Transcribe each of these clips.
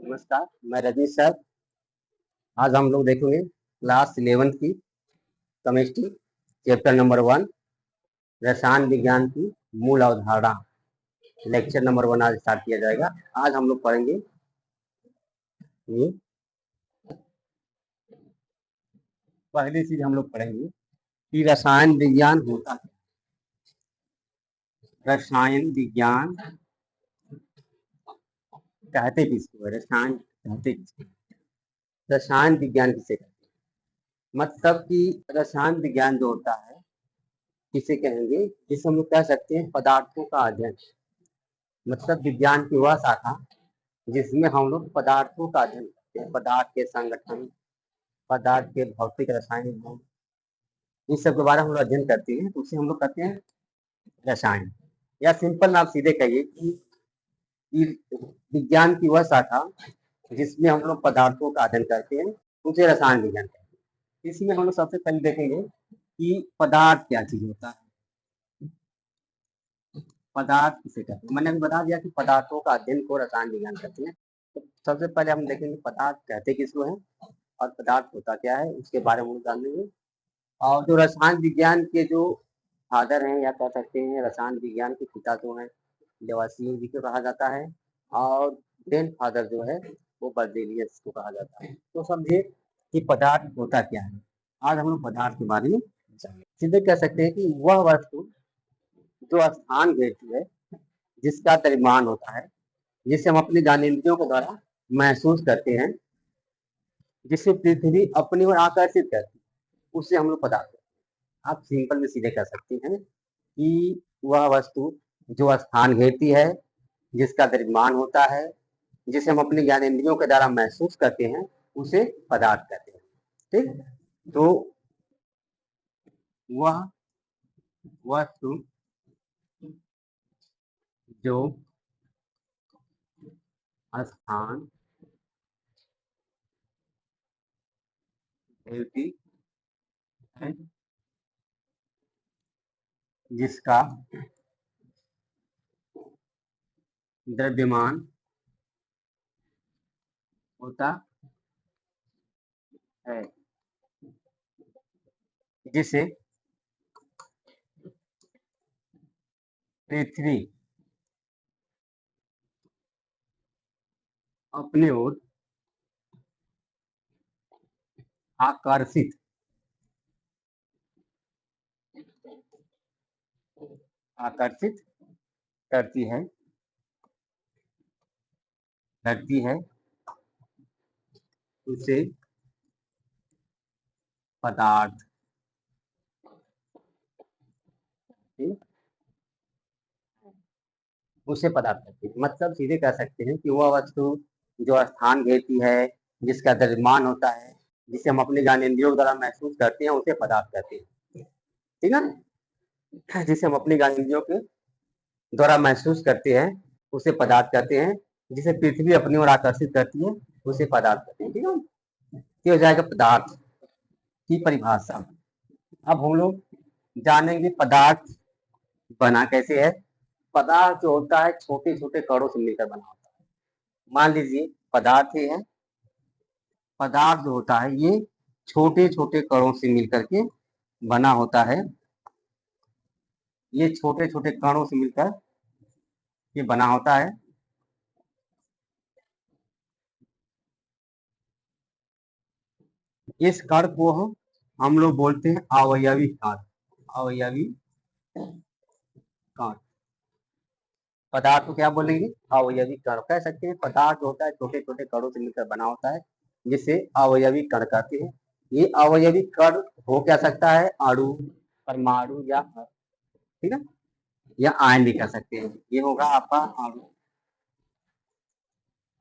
नमस्कार, मैं रजनीश सर। आज हम लोग देखेंगे क्लास 11th की केमिस्ट्री चैप्टर नंबर 1 रसायन विज्ञान की मूल अवधारणा। लेक्चर नंबर 1 आज स्टार्ट किया जाएगा। आज हम लोग पढ़ेंगे ये पहली चीज हम लोग पढ़ेंगे कि रसायन विज्ञान होता है। रसायन विज्ञान कहते किसको है? रसायन कहते किसको? रसायन विज्ञान किसे कहते हैं? मतलब कि रसायन विज्ञान जो होता है किसे कहेंगे? जिसे हम लोग कह सकते हैं पदार्थों का अध्ययन। मतलब विज्ञान की वह शाखा जिसमें हम लोग पदार्थों का अध्ययन करते हैं। पदार्थ के संगठन, पदार्थ के भौतिक रासायनिक गुण, इस सब के बारे में हम लोग अध्ययन करते हैं, तो उसे हम लोग कहते हैं रसायन। या सिंपल में आप सीधे कहिए कि विज्ञान की वह शाखा जिसमें हम लोग पदार्थों का अध्ययन करते हैं उसे रसायन विज्ञान कहते हैं। इसमें हम लोग सबसे पहले देखेंगे कि पदार्थ क्या चीज होता है। पदार्थ किसे कहते हैं? मैंने अभी बता दिया कि पदार्थों का अध्ययन को रसायन विज्ञान कहते हैं। तो सबसे पहले हम देखेंगे पदार्थ कहते किसको है और पदार्थ होता क्या है, उसके बारे में जानेंगे। और जो रसायन विज्ञान के जो फादर हैं या कह सकते हैं रसायन विज्ञान के पिता जो हैं लेवासियस जी को कहा जाता है, और ग्रैंड फादर जो है वो बर्जेलियस को कहा जाता है। तो समझे कि पदार्थ होता क्या है। आज हम लोग पदार्थ के बारे में जानेंगे। सीधे कह सकते हैं कि वह वस्तु जो स्थान घेरती है, जिसका द्रव्यमान होता है, जिसे हम अपने ज्ञानेंद्रियों के द्वारा महसूस करते हैं, जिसे पृथ्वी अपनी ओर आकर्षित करती है, उससे हम लोग पदार्थ कहते हैं। आप सिंपल में सीधे कह सकते हैं कि वह वस्तु जो स्थान घेरती है, जिसका द्रव्यमान होता है, जिसे हम अपने ज्ञानेंद्रियों के द्वारा महसूस करते हैं, उसे पदार्थ कहते हैं। ठीक, तो वह वस्तु जो स्थान घेरती है, जिसका द्रव्यमान होता है, जिसे पृथ्वी अपनी ओर आकर्षित आकर्षित करती है उसे पदार्थ, उसे पदार्थ कहते हैं। मतलब सीधे कह सकते हैं कि वह वस्तु जो स्थान घेरती है, जिसका द्रव्यमान होता है, जिसे हम अपने ज्ञानेंद्रियों द्वारा महसूस करते हैं, उसे पदार्थ कहते हैं। ठीक है, जिसे हम अपने ज्ञानेंद्रियों के द्वारा महसूस करते हैं उसे पदार्थ कहते हैं। जिसे पृथ्वी अपनी ओर आकर्षित करती है उसे पदार्थ कहते हैं। ठीक है, ये हो जाएगा पदार्थ की परिभाषा। अब हम लोग जानेंगे पदार्थ बना कैसे है। पदार्थ जो होता है छोटे छोटे कणों से मिलकर बना होता है। मान लीजिए पदार्थ ही है, पदार्थ जो होता है ये छोटे छोटे कणों से मिलकर के बना होता है। ये छोटे छोटे कणों से मिलकर ये बना होता है। इस कण को हम लोग बोलते हैं अवयवी कण। अवयवी कण पदार्थ को क्या बोलेंगे? अवयवी कण कह सकते हैं। पदार्थ होता है छोटे छोटे कणों से मिलकर बना होता है, जिसे अवयवी कण कहते हैं। ये अवयवी कण हो क्या सकता है? अणु, परमाणु या ठीक है, या आयन भी कह सकते हैं। ये होगा आपका अणु,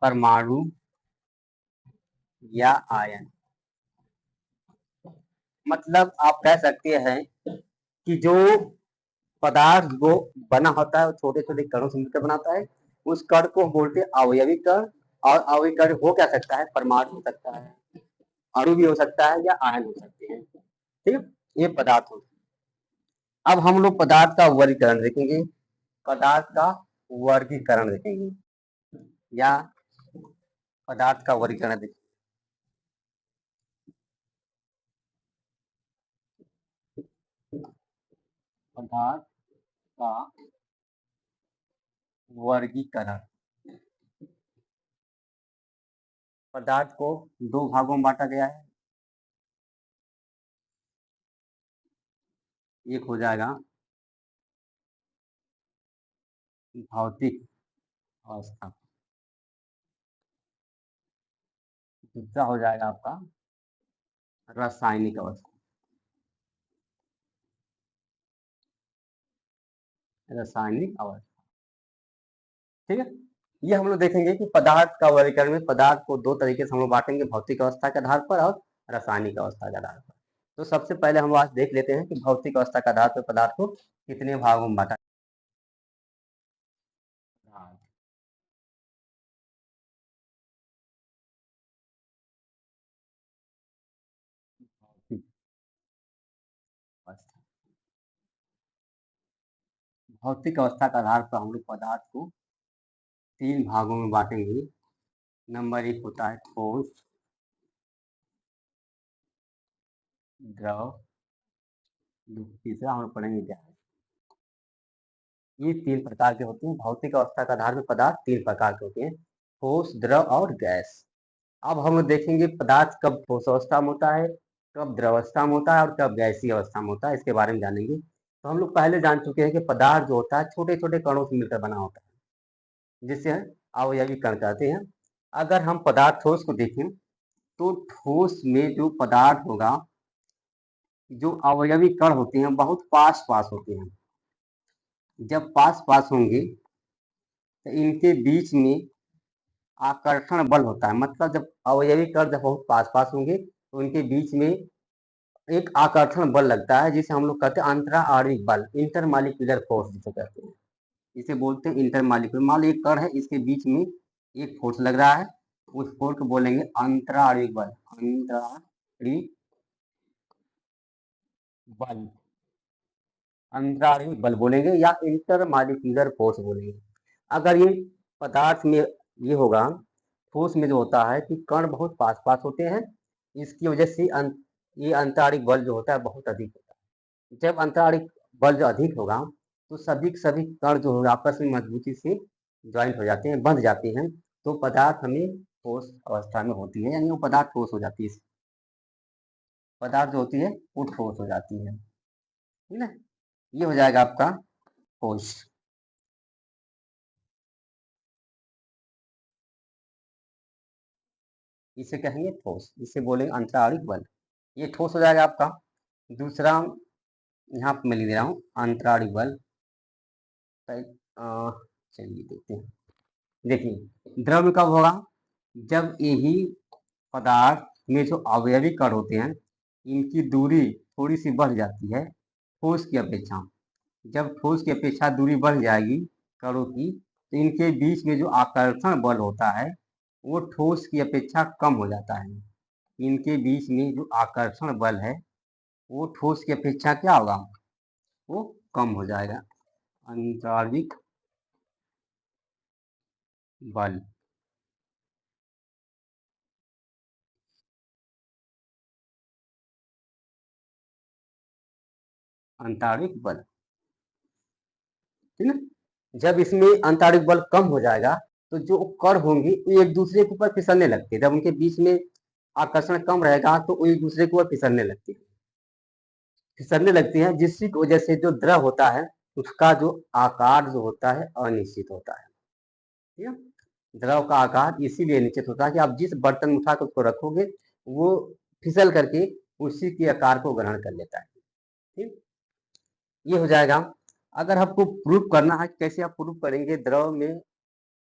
परमाणु या आयन। मतलब आप कह सकते हैं कि जो पदार्थ वो बना होता है वो छोटे छोटे कणों से मिलकर बनाता है। उस कण को बोलते हैं अवयवी कण। और अवयवी कण हो क्या सकता है? परमाणु हो सकता है, अणु भी हो सकता है, या आयन हो सकते हैं। ठीक है, ये पदार्थ हो। अब हम लोग पदार्थ का वर्गीकरण देखेंगे। पदार्थ का वर्गीकरण देखेंगे या पदार्थ का वर्गीकरण देखिए। पदार्थ का वर्गीकरण। पदार्थ को दो भागों में बांटा गया है। एक हो जाएगा भौतिक अवस्था, दूसरा हो जाएगा आपका रासायनिक अवस्था। रासायनिक अवस्था, ठीक है। ये हम लोग देखेंगे कि पदार्थ का वर्गीकरण में पदार्थ को दो तरीके से हम लोग बांटेंगे, भौतिक अवस्था के आधार पर और रासायनिक अवस्था के आधार पर। तो सबसे पहले हम आज देख लेते हैं कि भौतिक अवस्था के आधार पर पदार्थ को कितने भागों में बांटा। भौतिक अवस्था, भौतिक अवस्था के आधार पर हम लोग पदार्थ को तीन भागों में बांटेंगे। नंबर एक होता है ठोस, द्रव, तीसरा हम लोग पढ़ेंगे गैस। ये तीन प्रकार के होते हैं। भौतिक अवस्था के आधार पर पदार्थ तीन प्रकार के होते हैं, ठोस, द्रव और गैस। अब हम लोग देखेंगे पदार्थ कब ठोस अवस्था में होता है, कब द्रवस्था में होता है और कब गैसीय अवस्था में होता है, इसके बारे में जानेंगे। तो हम लोग पहले जान चुके हैं कि पदार्थ जो होता है छोटे छोटे कणों से मिलकर बना होता है, जिसे अवयवी कण कहते हैं। अगर हम पदार्थ ठोस को देखें तो ठोस में जो पदार्थ होगा, जो अवयवी कण होते हैं बहुत पास पास होते हैं। जब पास पास होंगे तो इनके बीच में आकर्षण बल होता है। मतलब जब अवयवी कण जब बहुत पास पास होंगे तो उनके बीच में एक आकर्षण बल लगता है, जिसे हम लोग कहते हैं अंतरा आणविक बल, इंटरमालिक्यूलर फोर्स जिसे कहते हैं। इसे बोलते हैं इंटरमालिक्यूलर। मान लो एक कण है, इसके बीच में एक फोर्स लग रहा है, उस फोर्स को बोलेंगे अंतरा आणविक बल, अंतराणविक बल, अंतराणविक बल बोलेंगे या इंटरमालिक्यूलर फोर्स बोलेंगे। अगर ये पदार्थ में ये होगा, ठोस में जो होता है कि कण बहुत पास पास होते हैं, इसकी वजह से ये अंतराणिक बल जो होता है बहुत अधिक होता है। जब अंतराणिक बल जो अधिक होगा तो सभी के सभी कण जो होगा आपस में मजबूती से ज्वाइंट हो जाते हैं, बंध जाते हैं, तो पदार्थ हमें ठोस अवस्था में होती है, यानी वो पदार्थ ठोस हो जाती है। पदार्थ जो होती है वो ठोस हो जाती है, ठीक है। ये हो जाएगा आपका ठोस। इसे कहेंगे ठोस, इसे बोलेंगे अंतराणिक बल। ये ठोस हो जाएगा आपका। दूसरा यहाँ पे मैं लिख दे रहा हूँ अंतराणिक बल। चलिए देखते हैं। देखिए द्रव कब होगा, जब यही पदार्थ में जो अवयवी कण होते हैं इनकी दूरी थोड़ी सी बढ़ जाती है ठोस की अपेक्षा। जब ठोस की अपेक्षा दूरी बढ़ जाएगी कणों की, तो इनके बीच में जो आकर्षण बल होता है वो ठोस की अपेक्षा कम हो जाता है। इनके बीच में जो आकर्षण बल है वो ठोस की अपेक्षा क्या होगा, वो कम हो जाएगा। अंतराणविक बल, अंतराणविक बल, ठीक है। जब इसमें अंतराणिक बल कम हो जाएगा तो जो कण होंगे वो एक दूसरे के ऊपर फिसलने लगते हैं। जब उनके बीच में आकर्षण कम रहेगा तो वो एक दूसरे के ऊपर फिसलने लगते हैं, फिसलने लगती हैं, जिसकी वजह से जो द्रव होता है उसका जो आकार जो होता है अनिश्चित होता है, ठीक है। द्रव का आकार इसीलिए निश्चित होता है कि आप जिस बर्तन में उठा कर उसको रखोगे वो फिसल करके उसी के आकार को ग्रहण कर लेता है, ठीक। ये हो जाएगा। अगर आपको प्रूफ करना है, कैसे आप प्रूफ करेंगे, द्रव में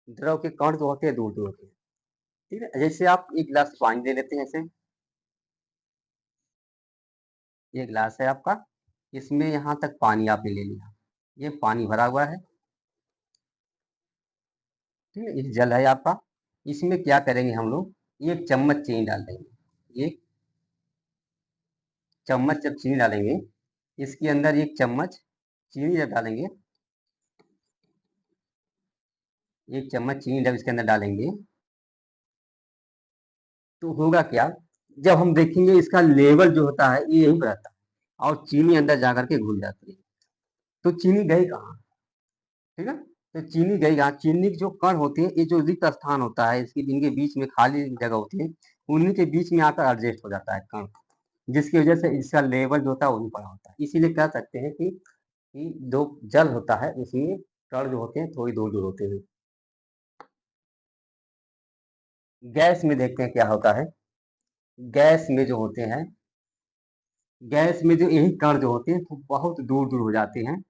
द्रव के कण जो होते हैं दूर दूर होते हैं, ठीक है। जैसे आप एक गिलास पानी ले लेते हैं, ऐसे ये गिलास है आपका, इसमें यहाँ तक पानी आपने ले लिया, ये पानी भरा हुआ है, ठीक है। ये जल है आपका। इसमें क्या करेंगे हम लोग, एक चम्मच चीनी डाल देंगे। एक चम्मच जब चीनी डालेंगे, इसके अंदर एक चम्मच चीनी जब डालेंगे, एक चम्मच चीनी जब इसके अंदर डालेंगे तो होगा क्या, जब हम देखेंगे इसका लेवल जो होता है ये यहीं पर रहता है और चीनी अंदर जाकर के घुल जाती है। तो चीनी गई कहाँ? ठीक है, तो चीनी गई कहाँ? चीनी के जो कण होते हैं, ये जो रिक्त स्थान होता है, इसकी इनके बीच में खाली जगह होती है, उन्हीं के बीच में आकर एडजस्ट हो जाता है कण, जिसकी वजह से इसका लेवल जो होता है वही बड़ा होता है। इसीलिए कह सकते हैं कि जो जल होता है उसमें कण जो होते हैं थोड़ी दूर दूर होते हैं। गैस में देखते हैं क्या होता है। गैस में जो होते हैं, गैस में जो यही कण जो होते हैं वो बहुत दूर दूर हो जाते हैं,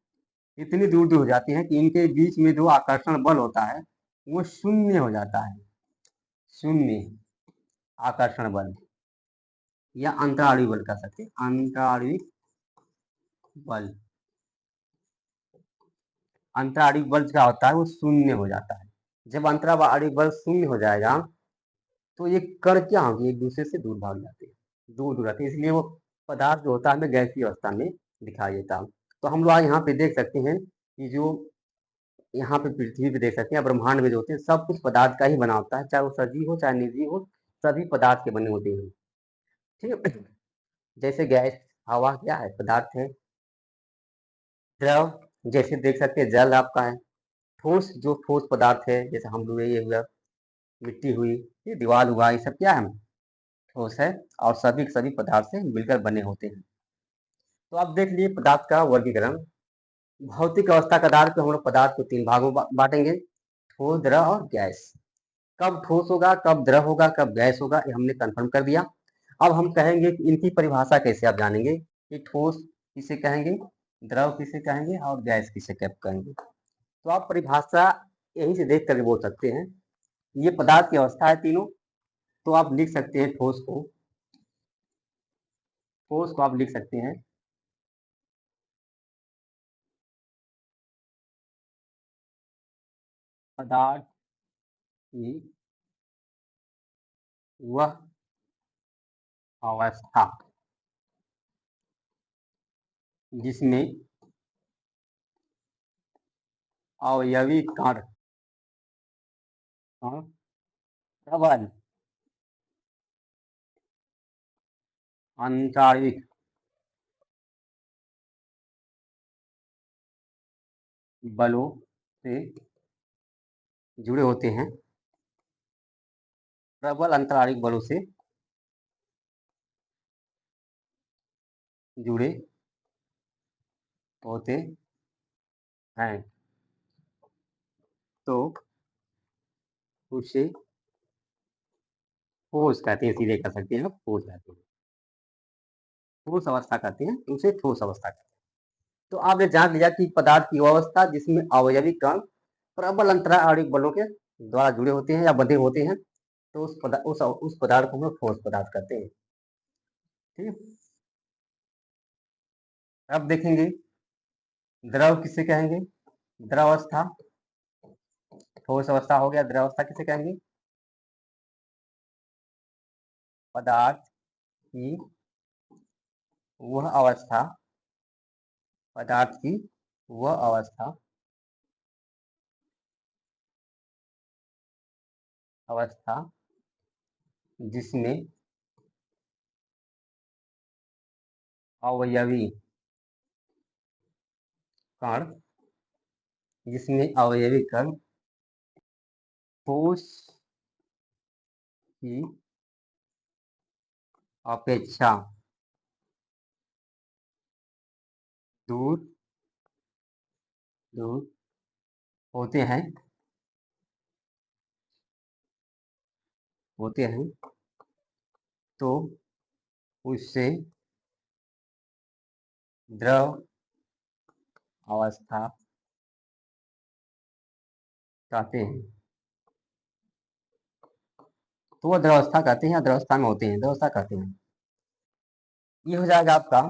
इतनी दूर दूर हो जाती हैं कि इनके बीच में जो आकर्षण बल होता है वो शून्य हो जाता है। शून्य आकर्षण बल या अंतराणु बल कह सकते हैं, अंतराणु बल। अंतराणु बल क्या होता है, वो शून्य हो जाता है। जब अंतराणु बल शून्य हो जाएगा तो ये कण क्या होंगे, एक दूसरे से दूर भाग जाते हैं, दूर दूर रहते हैं, इसलिए वो पदार्थ जो होता है हमें गैसीय अवस्था में दिखाई देता है। तो हम लोग यहाँ पे देख सकते हैं कि जो यहाँ पे पृथ्वी पे देख सकते हैं, ब्रह्मांड में जो होते हैं सब कुछ पदार्थ का ही बना होता है, चाहे वो सजीव हो चाहे निर्जीव हो, सभी पदार्थ के बने होते हैं। ठीक है, जैसे गैस, हवा क्या है, पदार्थ है। द्रव, जैसे देख सकते हैं जल आपका है। ठोस, जो ठोस पदार्थ है, जैसे हम लोग ये हुआ, मिट्टी हुई, ये दीवार हुआ, ये सब क्या है, ठोस है और सभी के सभी पदार्थ से मिलकर बने होते हैं। तो आप देख लिए पदार्थ का वर्गीकरण। भौतिक अवस्था का आधार पर हम लोग पदार्थ को तीन भागों में बांटेंगे, ठोस, द्रव और गैस। कब ठोस होगा, कब द्रव होगा, कब गैस होगा, ये हमने कंफर्म कर दिया। अब हम कहेंगे कि इनकी परिभाषा कैसे आप जानेंगे कि ठोस किसे कहेंगे, द्रव किसे कहेंगे और गैस किसे कहेंगे। तो आप परिभाषा यहीं से देख कर बोल सकते हैं। ये पदार्थ की अवस्था है तीनों। तो आप लिख सकते हैं ठोस को आप लिख सकते हैं पदार्थ की वह अवस्था जिसमें अवयवी कण प्रबल अंतराणिक बलों से जुड़े होते हैं, प्रबल अंतराणिक बलों से जुड़े होते हैं, तो उसे ठोस कहते हैं, सीधे कह सकते हैं ठोस कहते हैं, ठोस अवस्था कहते हैं, उसे ठोस अवस्था कहते हैं। तो आपने जान लिया कि पदार्थ की वो अवस्था जिसमें अवयवी कण प्रबल अंतराणिक बलों के द्वारा जुड़े होते हैं या बंधे होते हैं, तो उस पदार्थ को हम लोग ठोस पदार्थ कहते हैं। ठीक है, अब देखेंगे द्रव किसे कहेंगे, द्रवावस्था। ठोस अवस्था हो गया, द्रवावस्था किसे कहेंगे, पदार्थ की वह अवस्था, पदार्थ की वह अवस्था, अवस्था जिसमें अवयवी कण, जिसमें अवयवी कण ठोस की अपेक्षा दूर दूर होते हैं, होते हैं, तो उससे द्रव अवस्था कहते हैं। तो वो द्रवस्था कहते हैं या द्रवस्था में होते हैं, द्रवस्था कहते हैं। ये हो जाएगा आपका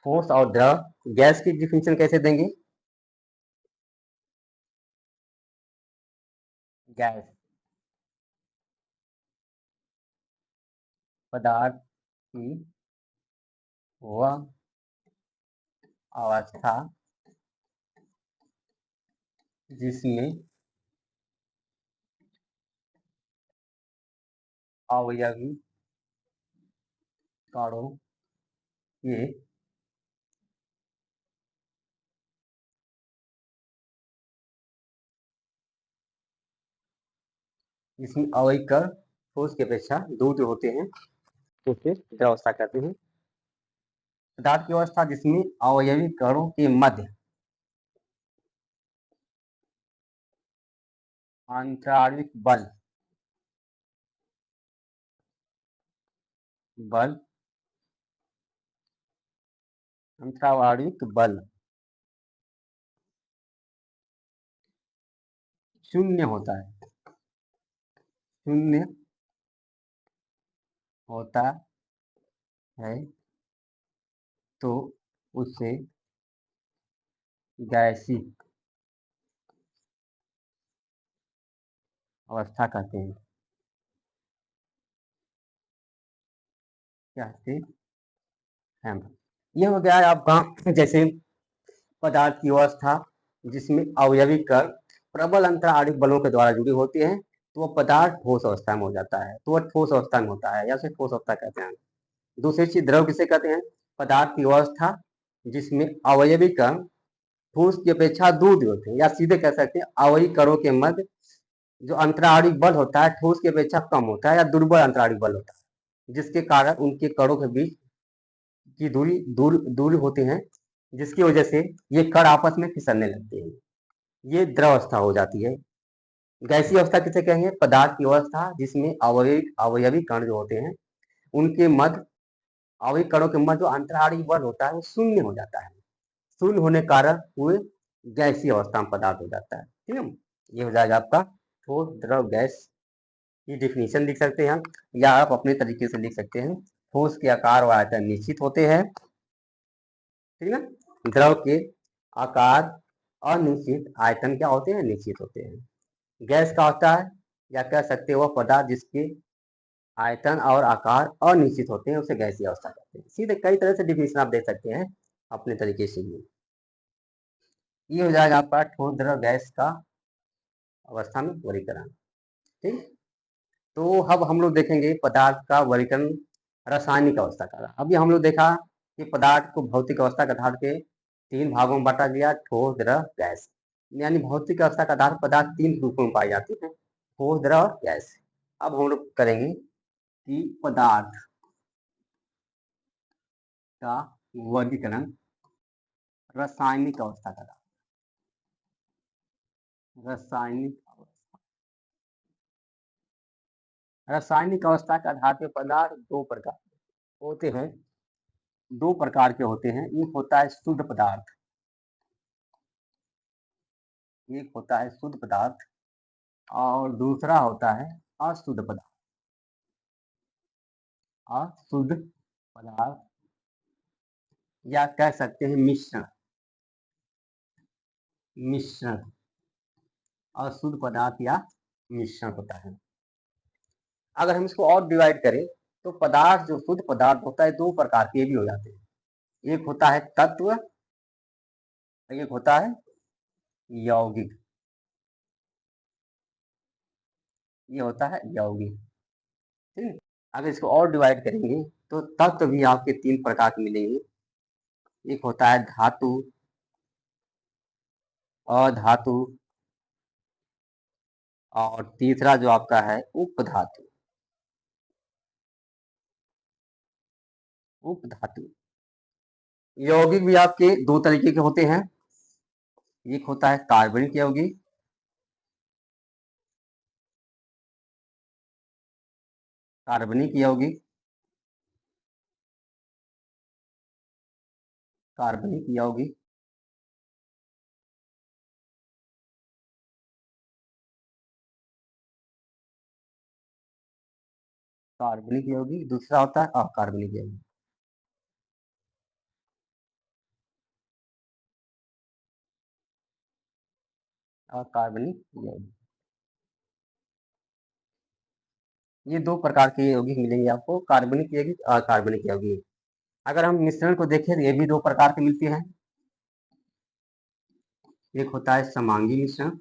ठोस और द्रव। गैस की डिफिनेशन कैसे देंगे, गैस पदार्थ की वह अवस्था जिसमें अवयवी कणों के इसमें अवयवी कण ठोस की अपेक्षा दूर होते हैं तो फिर द्रवावस्था कहते हैं। पदार्थ की अवस्था जिसमें अवयवी कणों के मध्य आंतराणविक बल अंतराणविक बल शून्य होता है, शून्य होता है तो उसे गैसीय अवस्था कहते हैं। कहते हैं ये हो गया है आपका जैसे पदार्थ की अवस्था जिसमें अवयवी कण प्रबल अंतराणविक बलों के द्वारा जुड़ी होती है तो वह पदार्थ ठोस अवस्था में हो जाता है, तो वह ठोस अवस्था में होता है या उसे ठोस अवस्था कहते हैं। दूसरी चीज द्रव किसे कहते हैं? पदार्थ की अवस्था जिसमें अवयवी कण ठोस की अपेक्षा दूर होते हैं या सीधे कह सकते हैं अवयवी कणों के मध्य जो अंतराणविक बल होता है ठोस की अपेक्षा कम होता है या दुर्बल अंतराणविक बल होता है जिसके कारण उनके कणों के बीच की दूरी होती है जिसकी वजह से ये कण आपस में फिसलने लगते हैं, ये द्रव अवस्था हो जाती है। गैसीय अवस्था किसे कहेंगे? पदार्थ की अवस्था जिसमें अवयवी कण जो होते हैं उनके मध्य अवयवी कणों के मध्य जो अंतराणविक बल होता है वो शून्य हो जाता है, शून्य होने के कारण वो गैसीय अवस्था में पदार्थ हो जाता है। ठीक है, ये हो जाएगा आपका ठोस द्रव गैस की डिफिनीशन लिख सकते हैं या आप अपने तरीके से लिख सकते हैं। ठोस के आकार व आयतन निश्चित होते हैं, ठीक है, द्रव के आकार अनिश्चित, आयतन क्या होते हैं? निश्चित होते हैं। गैस का होता है या कह सकते हैं वह पदार्थ जिसके आयतन और आकार अनिश्चित होते हैं उसे गैसीय अवस्था कहते हैं। सीधे कई तरह से डिफिनेशन आप दे सकते हैं अपने तरीके से। ये हो जाएगा आपका ठोस द्रव गैस का अवस्था में वर्गीकरण। ठीक, तो अब हम लोग देखेंगे पदार्थ का वर्गीकरण रासायनिक अवस्था का। अभी हम लोग देखा कि पदार्थ को भौतिक अवस्था के आधार पे तीन भागों में बांटा गया, ठोस द्रव गैस। यानी भौतिक अवस्था का आधार पदार्थ तीन रूपों में पाई जाती है, ठोस द्रव और गैस। अब हम लोग करेंगे कि पदार्थ का वर्गीकरण रासायनिक अवस्था का। रासायनिक रासायनिक अवस्था के आधार पे पदार्थ दो प्रकार होते हैं, दो प्रकार के होते हैं। एक होता है शुद्ध पदार्थ, एक होता है शुद्ध पदार्थ और दूसरा होता है अशुद्ध पदार्थ। अशुद्ध पदार्थ या कह सकते हैं मिश्रण, मिश्रण अशुद्ध पदार्थ या मिश्रण होता है। अगर हम इसको और डिवाइड करें तो पदार्थ जो शुद्ध पदार्थ होता है दो प्रकार के भी हो जाते हैं। एक होता है तत्व, एक होता है यौगिक। ये होता है यौगिक। ठीक, अगर इसको और डिवाइड करेंगे तो तत्व भी आपके तीन प्रकार के मिलेंगे। एक होता है धातु, अधातु और तीसरा जो आपका है उपधातु। उपधातु यौगिक भी आपके दो तरीके के होते हैं। एक होता है कार्बनिक यौगिक, कार्बनिक यौगिक, कार्बनिक यौगिक, कार्बनिक यौगिक। दूसरा होता है अकार्बनिक यौगिक, अकार्बनिक यौगिक। ये दो प्रकार के यौगिक मिलेंगे आपको, कार्बनिक यौगिक, अकार्बनिक यौगिक। अगर हम मिश्रण को देखें तो ये भी दो प्रकार के मिलते हैं। एक होता है समांगी मिश्रण,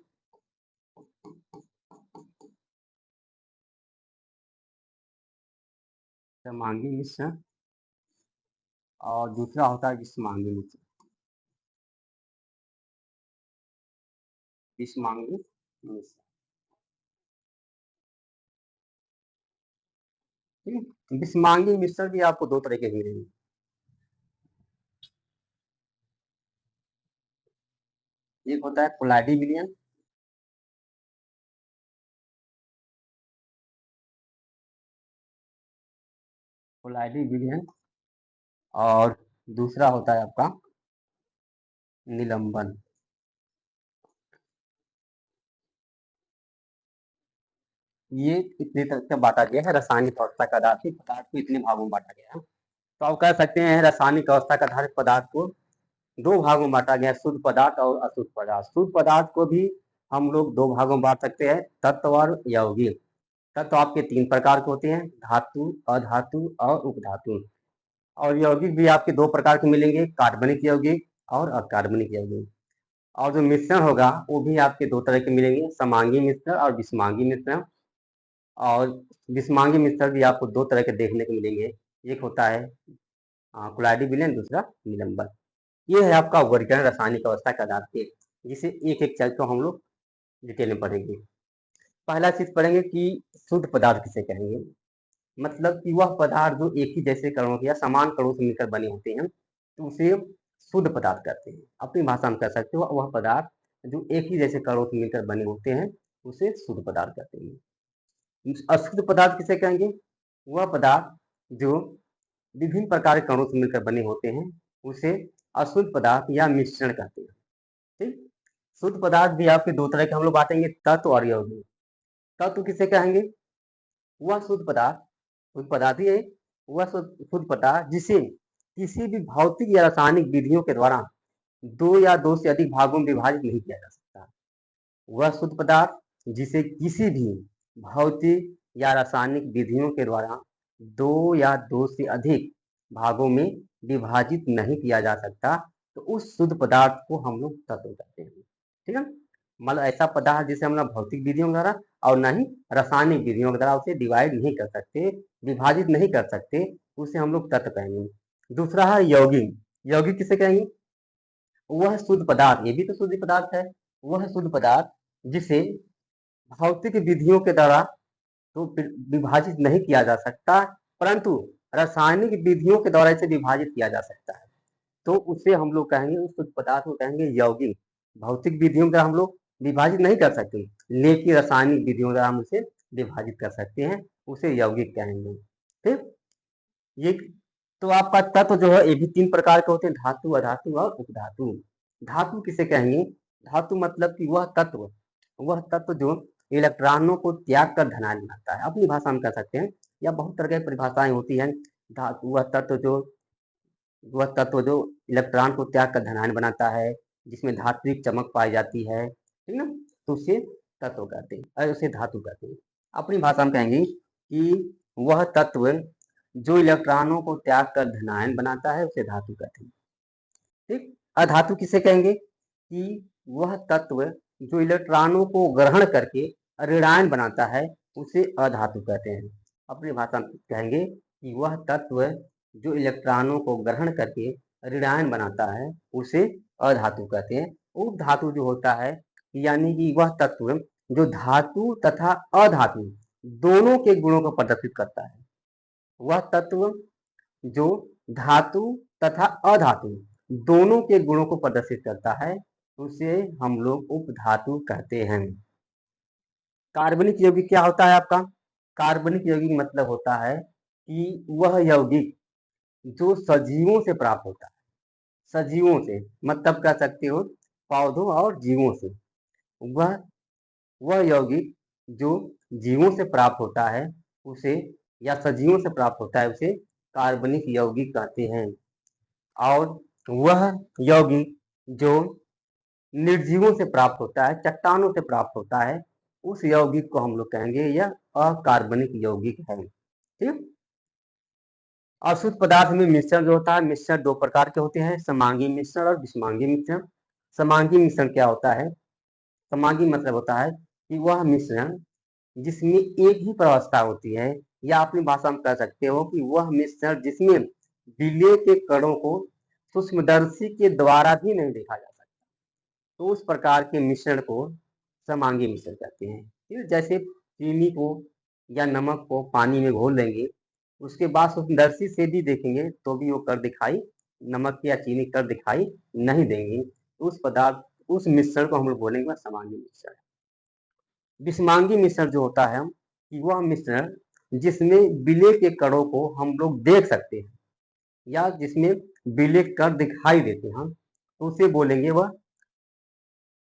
समांगी मिश्रण और दूसरा होता है विषमांगी मिश्रण। विषमांगी मिश्रण, ठीक है। विषमांगी मिश्रण भी आपको दो तरह के मिलेंगे। एक होता है कोलाइडी विलयन, कोलाइडी विलयन, और दूसरा होता है आपका निलंबन। ये इतने तरह से बांटा गया है रासायनिक अवस्था का आधार से पदार्थ को इतने भागों में बांटा गया है। तो आप कह सकते हैं रासायनिक अवस्था का आधारित पदार्थ को दो भागों में बांटा गया है, शुद्ध पदार्थ और अशुद्ध पदार्थ। शुद्ध पदार्थ को भी हम लोग दो भागों में बांट सकते हैं, तत्व और यौगिक। तत्व आपके तीन प्रकार के होते हैं, धातु, अधातु और उपधातु। और यौगिक भी आपके दो प्रकार के मिलेंगे, कार्बनिक यौगिक और अकार्बनिक यौगिक। और जो मिश्रण होगा वो भी आपके दो तरह के मिलेंगे, समांगी मिश्रण और विषमांगी मिश्रण। और विषमांगी मिश्रण भी आपको दो तरह के देखने को मिलेंगे, एक होता है कोलाइडी विलयन, दूसरा निलंबन। ये है आपका वर्गीकरण रासायनिक अवस्था के आधार पे, जिसे एक एक चल को हम लोग डिटेल में पढ़ेंगे। पहला चीज पढ़ेंगे कि शुद्ध पदार्थ किसे कहेंगे। मतलब कि वह पदार्थ जो एक ही जैसे कणों या समान कणों से मिलकर बने होते हैं, तो उसे शुद्ध पदार्थ कहते हैं। अपनी भाषा में कह सकते हो वह पदार्थ जो एक ही जैसे कणों से मिलकर बने होते हैं, उसे शुद्ध पदार्थ कहते हैं। अशुद्ध पदार्थ किसे कहेंगे, वह पदार्थ जो विभिन्न प्रकार के कणों से मिलकर बने होते हैं, उसे अशुद्ध पदार्थ या मिश्रण कहते हैं। ठीक। शुद्ध पदार्थ भी आपके दो तरह के हम लोग बांटेंगे, तत्व और यौगिक। तत्व किसे कहेंगे, वह शुद्ध पदार्थ, शुद्ध पदार्थ ही है वह शुद्ध पदार्थ जिसे किसी भी भौतिक या रासायनिक विधियों के द्वारा दो या दो से अधिक भागों में विभाजित नहीं किया जा सकता। वह शुद्ध पदार्थ जिसे किसी भी भौतिक या रासायनिक विधियों के द्वारा दो या दो से अधिक भागों में विभाजित नहीं किया जा सकता, तो उस शुद्ध पदार्थ को हम लोग तत्व कहते हैं। ठीक है। मतलब ऐसा पदार्थ जिसे हम लोग भौतिक विधियों के द्वारा और न ही रासायनिक विधियों के द्वारा उसे डिवाइड नहीं कर सकते, विभाजित नहीं कर सकते, उसे हम लोग तत्व कहेंगे। दूसरा है यौगिक। यौगिक किसे कहेंगे, वह शुद्ध पदार्थ, ये भी तो शुद्ध पदार्थ है, वह शुद्ध पदार्थ जिसे भौतिक विधियों के द्वारा तो विभाजित नहीं किया जा सकता, परंतु रासायनिक विधियों के द्वारा इसे विभाजित किया जा सकता है, तो उसे हम लोग कहेंगे, उस शुद्ध पदार्थ को कहेंगे यौगिक। भौतिक विधियों का हम लोग विभाजित नहीं कर सकते, लेकिन रासायनिक विधियों द्वारा हम उसे विभाजित कर सकते हैं, उसे यौगिक कहेंगे। ठीक। ये तो आपका तत्व जो है ये भी तीन प्रकार के होते हैं, धातु, अधातु और उपधातु। धातु किसे कहेंगे, धातु मतलब कि वह तत्व जो इलेक्ट्रॉनों को त्याग कर धनायन बनाता है। अपनी भाषा में कह सकते हैं, या बहुत तरह की परिभाषाएं होती हैं। धातु वह तत्व जो इलेक्ट्रॉन को त्याग कर धनायन बनाता है, जिसमें धात्विक चमक पाई जाती है, ठीक ना, तो उसे तत्व कहते हैं और उसे धातु कहते हैं। अपनी भाषा में कहेंगे कि वह तत्व जो इलेक्ट्रॉनों को त्याग कर धनायन बनाता है, उसे धातु कहते हैं। ठीक। अधातु किसे कहेंगे, कि वह तत्व जो इलेक्ट्रॉनों को ग्रहण करके ऋणायन बनाता है, उसे अधातु कहते हैं। अपनी भाषा में कहेंगे कि वह तत्व जो इलेक्ट्रॉनों को ग्रहण करके ऋणायन बनाता है, उसे अधातु कहते हैं। उपधातु जो होता है, यानी कि वह तत्व जो धातु तथा अधातु दोनों के गुणों को प्रदर्शित करता है। वह तत्व जो धातु तथा अधातु दोनों के गुणों को प्रदर्शित करता है, उसे हम लोग उपधातु कहते हैं। कार्बनिक यौगिक क्या होता है आपका, कार्बनिक यौगिक मतलब होता है कि वह यौगिक जो सजीवों से प्राप्त होता है, सजीवों से मतलब कह सकते हो पौधों और जीवों से, वह यौगिक जो जीवों से प्राप्त होता है उसे, या सजीवों से प्राप्त होता है, उसे कार्बनिक यौगिक कहते हैं। और वह यौगिक जो निर्जीवों से प्राप्त होता है, चट्टानों से प्राप्त होता है, उस यौगिक को हम लोग कहेंगे यह अकार्बनिक यौगिक है। ठीक। अशुद्ध पदार्थ में मिश्रण जो होता है, मिश्रण दो प्रकार के होते हैं, समांगी मिश्रण और विषमांगी मिश्रण। समांगी मिश्रण क्या होता है, समांगी मतलब होता है कि वह मिश्रण जिसमें एक ही प्रवस्था होती है, या अपनी भाषा में कह सकते हो कि वह मिश्रण जिसमें विलेय के कणों को सूक्ष्मदर्शी के द्वारा भी नहीं देखा जा सकता, तो उस प्रकार के मिश्रण को समांगी मिश्रण कहते हैं। ठीक है, जैसे चीनी को या नमक को पानी में घोल देंगे, उसके बाद सूक्ष्मदर्शी से भी देखेंगे तो भी वो कण दिखाई, नमक या चीनी कण दिखाई नहीं देंगे, उस पदार्थ उस मिश्रण को हम लोग बोलेंगे समांगी मिश्रण। विषमांगी मिश्रण जो होता है कि वह मिश्रण जिसमें विलेय के कणों को हम लोग देख सकते हैं, या जिसमें विलेय कण दिखाई देते हैं, तो उसे बोलेंगे वह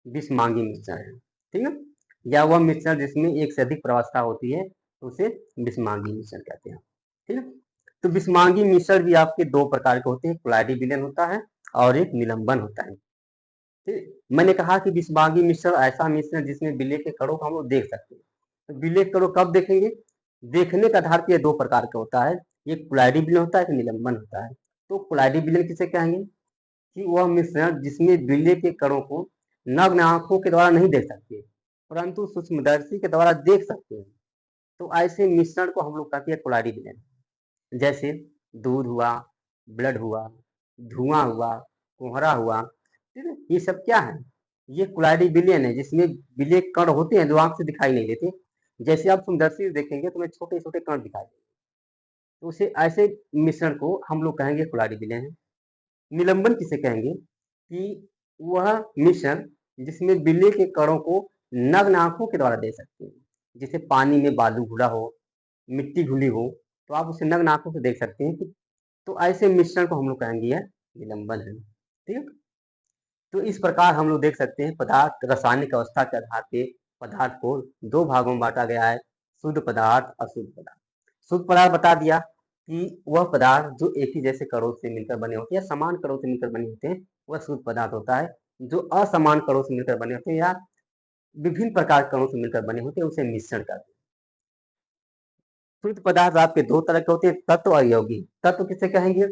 विषमांगी मिश्रण है। ठीक है, या वह मिश्रण जिसमें एक से अधिक प्रवस्था होती है, तो उसे विषमांगी मिश्रण कहते हैं। ठीक है, तो विषमांगी मिश्रण भी आपके दो प्रकार के होते हैं, क्लोराइडी विलयन होता है और एक निलंबन होता है। ठीक, मैंने कहा कि विषमांगी मिश्रण ऐसा मिश्रण जिसमें विलेय के कणों को हम लोग देख सकते हैं। तो विलेय के कणों कब देखेंगे? देखने के आधार पर दो प्रकार का होता है, एक क्लोराइडी विलयन होता है, एक निलंबन होता है। तो क्लोराइडी विलयन किसे कहेंगे? कि वह मिश्रण जिसमें विलेय के कणों को नग्न आंखों के द्वारा नहीं देख सकते, परंतु सूक्ष्मदर्शी के द्वारा देख सकते हैं, तो ऐसे मिश्रण को हम लोग कहते हैं क्लोराइडी विलयन। जैसे दूध हुआ, ब्लड हुआ, धुआं हुआ, कोहरा हुआ, ठीक है, ये सब क्या है? ये क्लोराइडी विलयन है, जिसमें विलेय कण होते हैं जो आंख से दिखाई नहीं देते। जैसे आप सूक्ष्मदर्शी देखेंगे तो छोटे छोटे कण दिखाई देंगे, तो उसे ऐसे मिश्रण को हम लोग कहेंगे क्लोराइडी विलयन है। निलंबन किसे कहेंगे? कि वह मिश्रण जिसमें विलेय के कणों को नग्न आंखों के द्वारा देख सकते हैं। जैसे पानी में बालू घुला हो, मिट्टी घुली हो, तो आप उसे नग्न आंखों से देख सकते हैं कि, तो ऐसे मिश्रण को हम लोग कहेंगे यह निलंबन है। ठीक है, तो इस प्रकार हम लोग देख सकते हैं पदार्थ रासायनिक अवस्था के आधार पे पदार्थ को दो भागों में बांटा गया है, शुद्ध पदार्थ, अशुद्ध पदार्थ। शुद्ध पदार्थ बता दिया कि वह पदार्थ जो एक ही जैसे कणों से मिलकर बने होते हैं या समान कणों से मिलकर बने होते हैं, वह शुद्ध पदार्थ होता है। जो असमान कणों से मिलकर बने होते हैं या विभिन्न प्रकार के कणों से मिलकर बने होते हैं, उसे मिश्रण कहते हैं। शुद्ध पदार्थ आपके दो तरह के होते हैं, तत्व और यौगिक। तत्व किसे कहेंगे?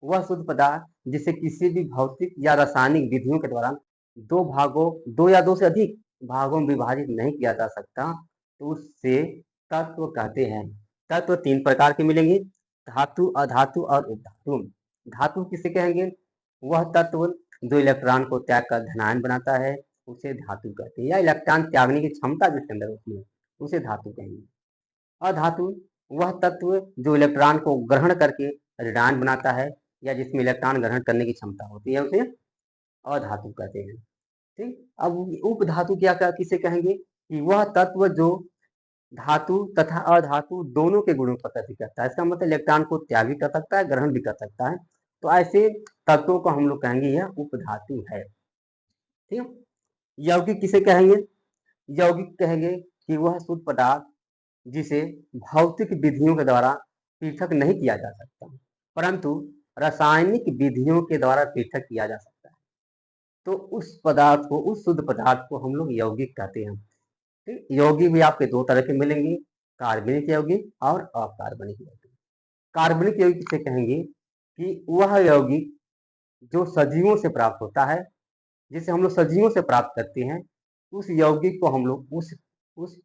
वह शुद्ध पदार्थ जिसे किसी भी भौतिक या रासायनिक विधियों के द्वारा दो या दो से अधिक भागों में विभाजित नहीं किया जा सकता, तो उससे तत्व कहते हैं। तत्व तीन प्रकार के मिलेंगे, धातु, अधातु और उपधातु। धातु किसे कहेंगे? वह तत्व जो इलेक्ट्रॉन को त्याग कर धनायन बनाता है, उसे धातु कहते हैं, या इलेक्ट्रॉन त्यागने की क्षमता जिसके अंदर होती है, उसे धातु कहेंगे। अधातु वह तत्व जो इलेक्ट्रॉन को ग्रहण करके ऋणायन बनाता है, या जिसमें इलेक्ट्रॉन ग्रहण करने की क्षमता होती है, उसे अधातु कहते हैं। ठीक, अब उपधातु क्या किसे कहेंगे? कि वह तत्व जो धातु तथा अधातु दोनों के गुणों पर प्रति करता है। इसका मतलब इलेक्ट्रॉन को त्याग भी कर सकता है, ग्रहण भी कर सकता है, तो ऐसे तत्वों को हम लोग कहेंगे यह उपधातु है। ठीक है, यौगिक किसे कहेंगे? यौगिक कहेंगे कि वह शुद्ध पदार्थ जिसे भौतिक विधियों के द्वारा पृथक नहीं किया जा सकता, परंतु रासायनिक विधियों के द्वारा पृथक किया जा सकता है, तो उस पदार्थ को, उस शुद्ध पदार्थ को हम लोग यौगिक कहते हैं। ठीक, यौगिक भी आपके दो तरह के मिलेंगे, कार्बनिक यौगिक और अकार्बनिक यौगिक। कार्बनिक यौगिक किसे कहेंगे? कि वह यौगिक जो सजीवों से प्राप्त होता है, जिसे हम लोग सजीवों से प्राप्त करते हैं, उस यौगिक को हम लोग उस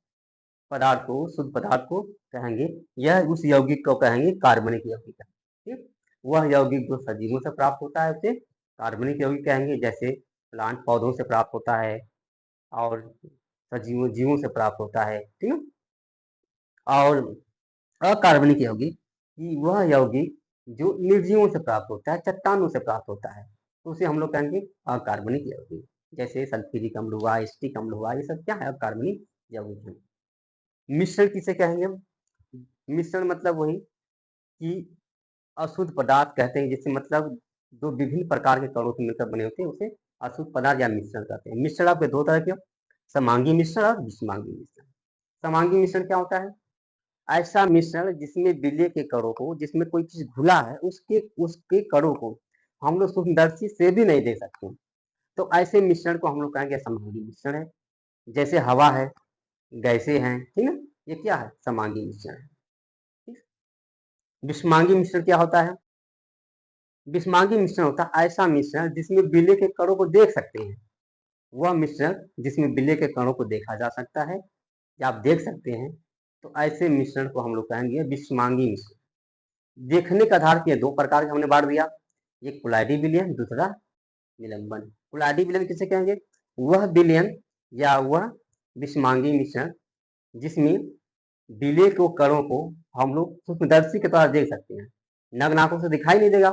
पदार्थ को, शुद्ध पदार्थ को कहेंगे, यह उस यौगिक को कहेंगे कार्बनिक यौगिक। ठीक, वह यौगिक जो सजीवों से प्राप्त होता है उसे कार्बनिक यौगिक कहेंगे, जैसे प्लांट पौधों से प्राप्त होता है और जीवों से प्राप्त होता है। ठीक है, और अकार्बनिक यौगिक कि वह यौगिक जो निर्जीवों से प्राप्त होता है, चट्टानों से प्राप्त होता है, तो उसे हम लोग कहेंगे अकार्बनिक यौगिक। जैसे सल्फ्यूरिक अम्ल हुआ, एसिटिक अम्ल हुआ, ये सब क्या है? अकार्बनिक यौगिक है। मिश्रण किसे कहेंगे? मिश्रण मतलब वही कि अशुद्ध पदार्थ कहते हैं, जिससे मतलब जो विभिन्न प्रकार के कणों से मिलकर बने होते हैं, उसे अशुद्ध पदार्थ या मिश्रण कहते हैं। मिश्रण आपके दो तरह के, समांगी मिश्रण और विषमांगी मिश्रण। समांगी मिश्रण क्या होता है? ऐसा मिश्रण जिसमें विलेय के कणों को, जिसमें कोई चीज घुला है, उसके उसके कणों को हम लोग सूक्ष्मदर्शी से भी नहीं देख सकते, तो ऐसे मिश्रण को हम लोग कहेंगे समांगी मिश्रण है। जैसे हवा है, गैसें हैं, ठीक है, ये क्या है? समांगी मिश्रण है। विषमांगी मिश्रण क्या होता है? विषमांगी मिश्रण होता है ऐसा मिश्रण जिसमें विलेय के कणों को देख सकते हैं। वह मिश्रण जिसमें विलेय के कणों को देखा जा सकता है, या आप देख सकते हैं, तो ऐसे मिश्रण को हम लोग कहेंगे विषमांगी मिश्रण। देखने के आधार पे दो प्रकार के हमने बांट दिया, एक कोलाइडी विलयन, दूसरा निलंबन। कोलाइडी विलयन किसे कहेंगे? वह विलयन या वह विषमांगी मिश्रण जिसमें विलेय को कणों को हम लोग सूक्ष्मदर्शी के द्वारा देख सकते हैं। नग्न आंखों से दिखाई नहीं देगा,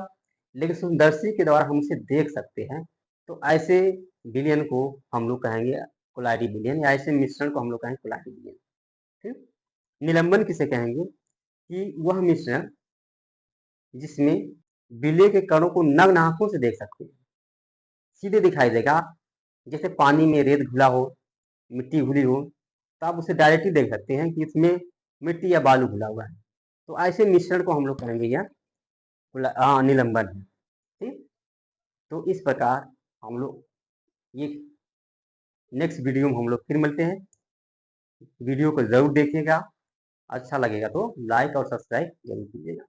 लेकिन सूक्ष्मदर्शी के द्वारा हम उसे देख सकते हैं। तो ऐसे विलयन को हम लोग कहेंगे कोलाइडी विलयन, या ऐसे मिश्रण को हम लोग कहेंगे कोलाइडी विलयन। ठीक। निलंबन किसे कहेंगे? कि वह मिश्रण जिसमें विलेय के कणों को नग्न आंखों से देख सकते हैं, सीधे दिखाई देगा। जैसे पानी में रेत घुला हो, मिट्टी घुली हो, तो आप उसे डायरेक्टली देख सकते हैं कि इसमें मिट्टी या बालू घुला हुआ है। तो ऐसे मिश्रण को हम लोग कहेंगे यह निलंबन है। ठीक। तो इस प्रकार हम लोग ये नेक्स्ट वीडियो में हम लोग फिर मिलते हैं। वीडियो को जरूर देखिएगा, अच्छा लगेगा तो लाइक और सब्सक्राइब जरूर कीजिएगा।